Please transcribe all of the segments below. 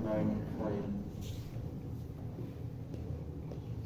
5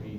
3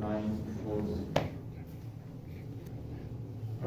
9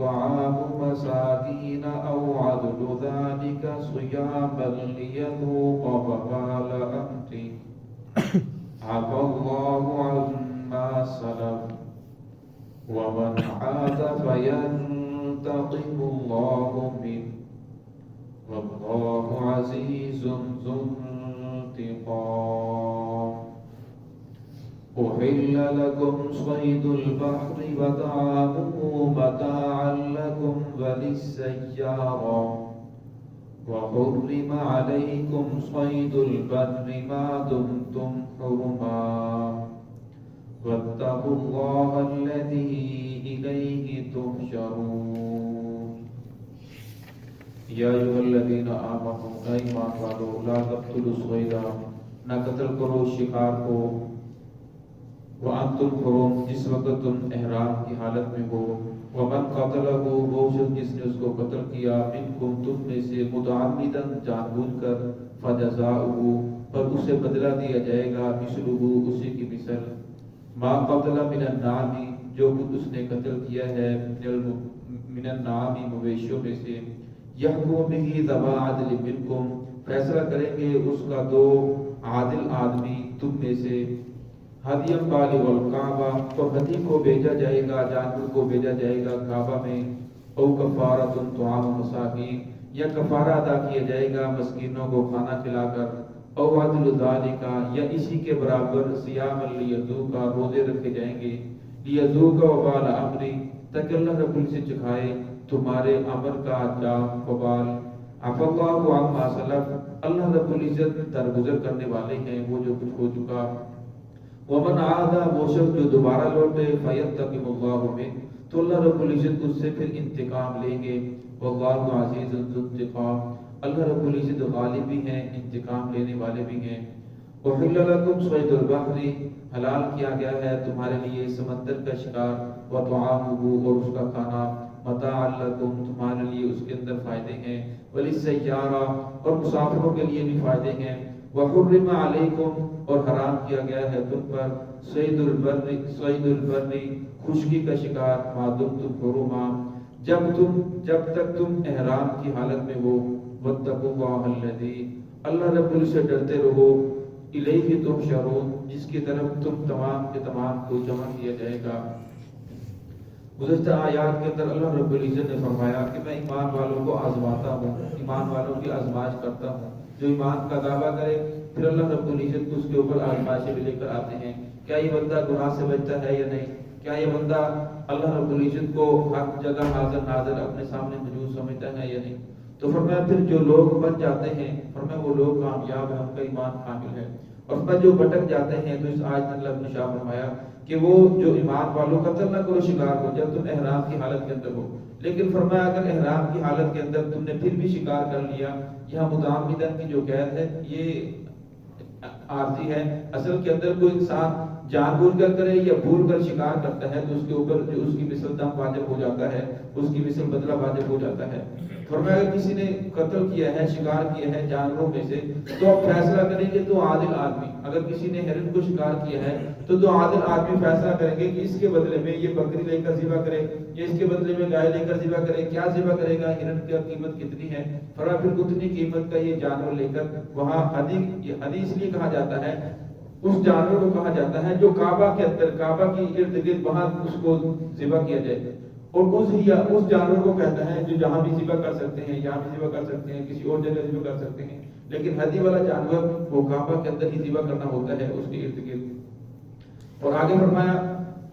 طعام مساكين أو عدل ذلك صياما ليذوق وبال أمره عفى الله عما سلف ومن عاد فينتقم الله منه والله عزيز ذو انتقام. أحل لكم صيد البحر وطعامه متاعا لكم وللسيارة وحرم عليكم صيد البر ما دمتم حرما واتقوا الله الذي إليه تحشرون. یا ایھا الذین آمنوا، اے ایمان والو، لا تقتلوا الصید، نہ قتل کرو شکار کو، وانتم حرم، جس وقت تم احرام کی حالت میں ہو، ومن قتلہ، وہ شخص جس نے اس کو قتل کیا، منکم، تم میں سے، متعمدا، جان بوجھ کر، فجزاؤہ، پر اسے بدلہ دیا جائے گا، مثلہ، اسی کی مثل، ما قتل من النعم، جو کچھ اس نے قتل کیا ہے، من النعم، مویشیوں میں سے، یحکم بہ ذوی عدل منکم، فیصلہ کریں گے اس کا دو عادل آدمی تم میں سے، ہدی بالغ الکعبہ، تو ہدی کو بھیجا جائے گا، جانور کو بھیجا جائے گا کعبہ میں، او کفارۃ طعام مساکین، یا کفارہ ادا کیا جائے گا مسکینوں کو کھانا کھلا کر، او عدل ذالک، یا اسی کے برابر صیام لیذوق، روزے رکھے جائیں گے، لیذوق وبال امری، تاکہ اللہ رب العزت چکھائے تمہارے امر کا انجام وبال، عفا اللہ عما سلف، اللہ رب العزت درگزر کرنے والے ہیں وہ جو کچھ ہو چکا، ومن عاد، وہ شخص جو دوبارہ لوٹے، فینتقم اللہ منہ، تو اللہ رب العزت اس سے پھر انتقام لیں گے، واللہ عزیز ذو انتقام، اللہ رب العزت غالب بھی ہیں، انتقام لینے والے بھی ہیں۔ احل لکم صید البحر، حلال کیا گیا ہے تمہارے لیے سمندر کا شکار، وطعامہ، اور اس کا کھانا، متاعا لکم، تمہارے لیے اس کے اندر فائدے ہیں، وللسیارہ، اور مسافروں کے لیے بھی فائدے ہیں، وحرم علیکم، اور حرام کیا گیا ہے تم پر، صید البر، خشکی کا شکار، ما دمتم حرما، جب تک تم احرام کی حالت میں ہو، واتقوا اللہ الذی، اللہ رب العزت سے ڈرتے رہو، الیہ تحشرون، جس کی طرف تم تمام کے تمام کو جمع کیا جائے گا۔ گزشتہ آیات کے اندر اللہ رب العزت نے فرمایا کہ میں ایمان والوں کو آزماتا ہوں، ایمان والوں کی آزمائش کرتا ہوں، جو ایمان کا دعویٰ کرے پھر اللہ رب العزت اس کے اوپر آزمائشیں بھی لے کر آتے ہیں، کیا یہ بندہ گناہ سے بچتا ہے یا نہیں، کیا یہ بندہ اللہ رب العزت کو ہر جگہ حاضر ناظر اپنے سامنے موجود سمجھتا ہے یا نہیں۔ تو فرمایا پھر جو لوگ بچ جاتے ہیں، فرمایا وہ لوگ کامیاب ہیں، ان کا ایمان کامل ہے، اور فرمایا جو بھٹک جاتے ہیں تو اس آیت میں اللہ نے شاہ فرمایا کہ وہ جو ایمان والوں قتل نہ کرو شکار کو جب تم احرام کی حالت کے اندر ہو، لیکن فرمایا اگر احرام کی حالت کے اندر تم نے پھر بھی شکار کر لیا، یہاں متعمدن کی جو قید ہے یہ عارضی ہے، اصل کے اندر کوئی انسان جان بوجھ کر کرے یا بھول کر شکار کرتا ہے تو اس کے اوپر جو اس کی مثل دم واجب ہو جاتا ہے، اس کی مثل بدلہ واجب ہو جاتا ہے۔ فرمایا اگر کسی نے قتل کیا ہے، شکار کیا ہے جانوروں میں سے، تو اب فیصلہ کریں گے دو عادل آدمی، اگر کسی نے ہرن کو شکار کیا ہے تو دو عادل آدمی فیصلہ کریں گے کہ اس کے بدلے میں یہ بکری لے کر ذبح کرے یا اس کے بدلے میں گائے لے کر ذبح کرے، کیا ذبح کرے گا، ہرن کی قیمت کتنی ہے، فرمایا پھر اتنی قیمت کا یہ جانور لے کر وہاں حدیث لیے کہا جاتا ہے، اس جانور کو کہا جاتا ہے جو کعبہ کے اندر، کعبہ کی ارد گرد وہاں اس کو ذبح کیا جائے، اور اس جانور کو کہتا ہے جو جہاں بھی ذبح کر سکتے ہیں، یہاں بھی ذبح کر سکتے ہیں، کسی اور جگہ ذبح کر سکتے ہیں، لیکن ہدی والا جانور وہ کعبہ کے اندر ہی ذبح کرنا ہوتا ہے، اس کے ارد گرد۔ اور آگے فرمایا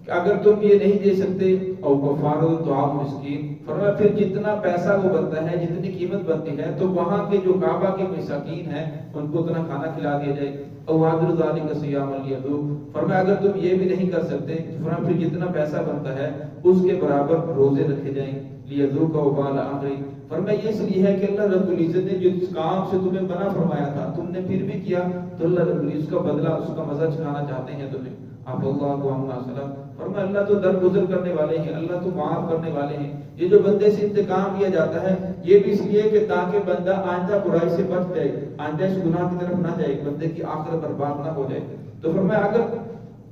کہ اگر تم یہ نہیں دے سکتے، او کفارۃ طعام مسکین، فرمایا پھر جتنا پیسہ وہ بنتا ہے، جتنی قیمت بنتی ہے، تو وہاں کے جو کعبہ کے مساکین ہیں ان کو اتنا کھانا کھلا دیا جائے، او عادل ذالک صیام لیذوق، فرمایا اگر تم یہ بھی نہیں کر سکتے، فرمایا پھر جتنا پیسہ بنتا ہے اس کے برابر روزے رکھے جائیں، لیذوق وبال امری، فرمایا یہ اس لیے ہے کہ اللہ رب العزت نے جو کام سے تمہیں منع فرمایا تھا تم نے پھر بھی کیا، تو اللہ رب العزت اس کا بدلہ، اس کا مزہ چکھانا چاہتے ہیں تمہیں۔ آپ اللہ عما سلف، فرمایا اللہ تو درگزر کرنے والے ہیں، اللہ تو معاف کرنے والے ہیں، یہ جو بندے سے انتقام لیا جاتا ہے یہ بھی اس لیے کہ تاکہ بندہ آئندہ برائی سے بچ جائے، آئندہ اس گناہ کی طرف نہ جائے، بندے کی آخرت برباد نہ ہو جائے۔ تو فرمایا اگر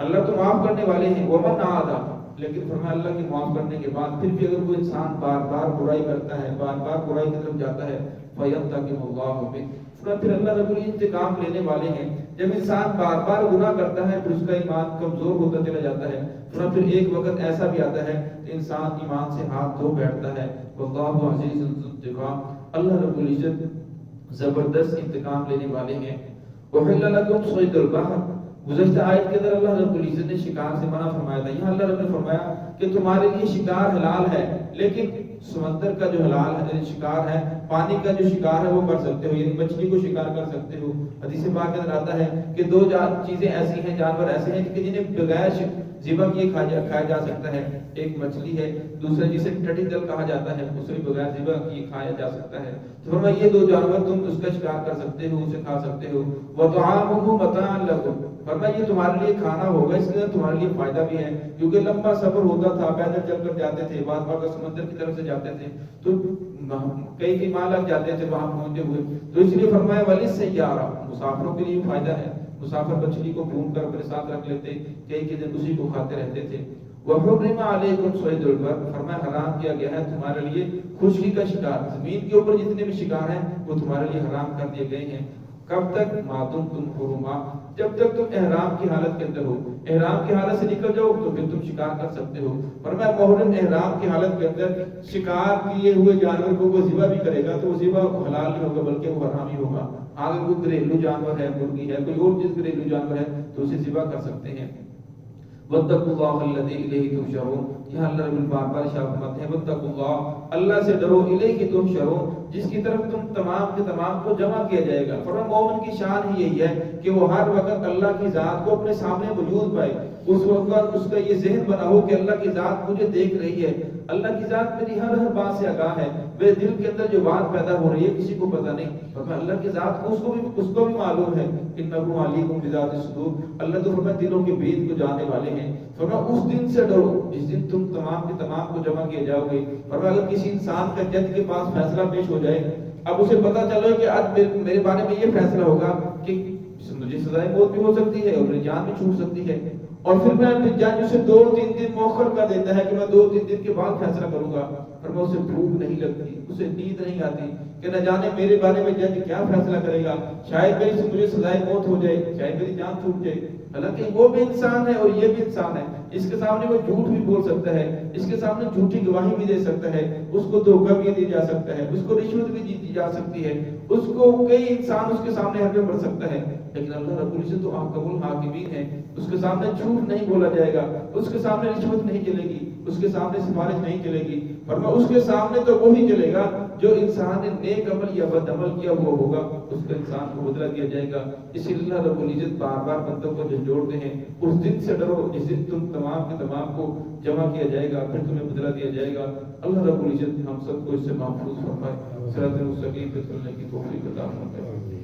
اللہ تو معاف کرنے والے ہیں، ومن عاد، لیکن فرمایا اللہ کی معاف کرنے کے بعد پھر بھی اگر وہ انسان بار بار برائی کرتا ہے، بار بار برائی کی طرف جاتا ہے، فَيَنْتَقِمُ اللَّهُ مِنْهُ، پھر اللہ رب العزت انتقام لینے والے ہیں۔ جب انسان بار بار گناہ کرتا ہے پھر اس کا ایمان کمزور ہوتا چلا جاتا ہے، پھر ایک وقت ایسا بھی آتا ہے کہ انسان ایمان سے ہاتھ دھو بیٹھتا ہے۔ واللہ عزیز ذو انتقام، اللہ رب العزت زبردست انتقام لینے والے ہیں۔ وَحِلَّ لَكُمْ صَيْدُ الْبَحْرِ، گزشتہ آیت کے اندر اللہ رب العزت نے شکار سے منع فرمایا تھا، یہاں اللہ رب نے فرمایا کہ تمہارے لیے شکار حلال ہے، لیکن سمندر کا جو حلال ہے شکار ہے، پانی کا جو شکار ہے وہ کر سکتے ہو، یعنی مچھلی کو شکار کر سکتے ہو۔ حدیث پاک کے اندر آتا ہے کہ دو چیزیں ایسی ہیں، جانور ایسے ہیں کہ جنہیں بغیر ذبح کیے کھایا جا سکتا ہے، ایک مچھلی ہے، دوسرا جسے ٹٹی دل کہا جاتا ہے، اسے بغیر ذبح کیے کھایا جا سکتا ہے۔ تو فرمایا یہ دو جانور تم اس کا شکار کر سکتے ہو، اسے کھا سکتے ہو۔ وَطَعَامُهُ مَتَاعًا لَكُمْ، فرمایا یہ تمہارے لیے کھانا ہوگا، اس لیے تمہارے لیے فائدہ بھی ہے، کیونکہ لمبا سفر ہوتا تھا، پیدل چل کر جاتے تھے، بعض بار سمندر کی طرف سے جاتے تھے تو کئی ماہ لگ جاتے تھے وہاں پہنچتے ہوئے، تو اس لیے فرمایا وَلِلسَّيَّارَةِ، مسافروں کے لیے فائدہ ہے، مسافر مچھلی کو بھون کر اپنے ساتھ رکھ لیتے، کئی دن اسی کو کھاتے رہتے تھے۔ وَحُرِّمَ عَلَيْكُمْ صَيْدُ الْبَرِّ، فرمایا حرام کیا گیا ہے تمہارے لیے خشکی کا شکار، زمین کے اوپر جتنے بھی شکار ہیں وہ تمہارے لیے حرام کر دیے گئے ہیں۔ کب تک؟ ما دمتم حرما، جب تک تم احرام کی حالت کے اندر ہو، احرام کی حالت سے نکل جاؤ تو پھر تم شکار کر سکتے ہو۔ فرمایا محرم احرام کی حالت کے اندر شکار کیے ہوئے جانور کو وہ ذبح بھی کرے گا تو وہ ذبح حلال نہیں ہوگا بلکہ وہ حرام ہی ہوگا۔ اگر کوئی گھریلو جانور ہے، مرغی ہے، کوئی اور چیز گھریلو جانور ہے تو اسے ذبح کر سکتے ہیں۔ وَاتَّقُوا اللَّهَ الَّذِي إِلَيْهِ تُحْشَرُونَ، یہاں اللہ رب بار بار ارشاد فرماتے ہیں وَاتَّقُوا اللَّهَ، اللہ سے ڈرو، إِلَيْهِ تُحْشَرُونَ، جس کی طرف تم تمام کے تمام کو جمع کیا جائے گا۔ فرمایا مومن کی شان ہی یہی ہے کہ وہ ہر وقت اللہ کی ذات کو اپنے سامنے موجود پائے، اس وقت اس کا یہ ذہن بنا ہو کہ اللہ کی ذات مجھے دیکھ رہی ہے، اللہ کی ذات میری ہر بات سے آگاہ ہے، میرے دل کے اندر جو بات پیدا ہو رہی ہے کسی کو پتہ نہیں، فرمایا اللہ کی ذات کو اس کو بھی معلوم ہے، انہ علیم بذات الصدور، اللہ تو فرمایا دلوں کے بید کو جاننے والے ہیں۔ فرمایا اس دن سے ڈرو جس دن تم تمام کے تمام کو جمع کیے جاؤ گے۔ فرمایا اگر کسی انسان کا جج کے پاس فیصلہ پیش ہو جائے، اب اسے پتہ چلو کہ آج میرے بارے میں یہ فیصلہ ہوگا کہ مجھے سزائے موت بھی ہو سکتی ہے اور میری جان بھی چھوٹ سکتی ہے، اور پھر میں جج اسے 2-3 دن مؤخر کر دیتا ہے کہ میں 2-3 دن کے بعد فیصلہ کروں گا، پر میں اسے بھوک نہیں لگتی، اسے نیند نہیں آتی کہ نہ جانے میرے بارے میں جج کیا فیصلہ کرے گا، شاید میری سے مجھے سزائے موت ہو جائے، شاید میری جان چھوٹ جائے۔ حالانکہ وہ بھی انسان ہے اور یہ بھی انسان ہے، اس کے سامنے وہ جھوٹ بھی بول سکتا ہے، اس کے سامنے جھوٹی گواہی بھی دے سکتا ہے، اس کو دھوکہ بھی دیا جا سکتا ہے، اس کو رشوت بھی دی جا سکتی ہے، اس کو کئی انسان اس کے سامنے حق میں بڑھ سکتا ہے، لیکن اللہ رب العزت تو حکم الحاکمین ہے، اس کے سامنے جھوٹ نہیں بولا جائے گا، اس کے سامنے رشوت نہیں چلے گی، اس کے سامنے سفارش نہیں چلے گی، فرمایا اس کے سامنے تو وہی چلے گا جو انسان نے نیک عمل یا بد عمل کیا ہوا ہوگا، اس کا انسان کو بدلہ دیا جائے گا۔ اسی لیے اللہ رب العزت بار بار بندوں کو جھنجھوڑتے ہیں، اس دن سے ڈرو جس دن تم تمام کے تمام کو جمع کیا جائے گا، پھر تمہیں بدلہ دیا جائے گا۔ اللہ رب العزت ہم سب کو اس سے محفوظ فرمائے، صراط المستقیم پہ چلنے کی توفیق عطا فرمائے۔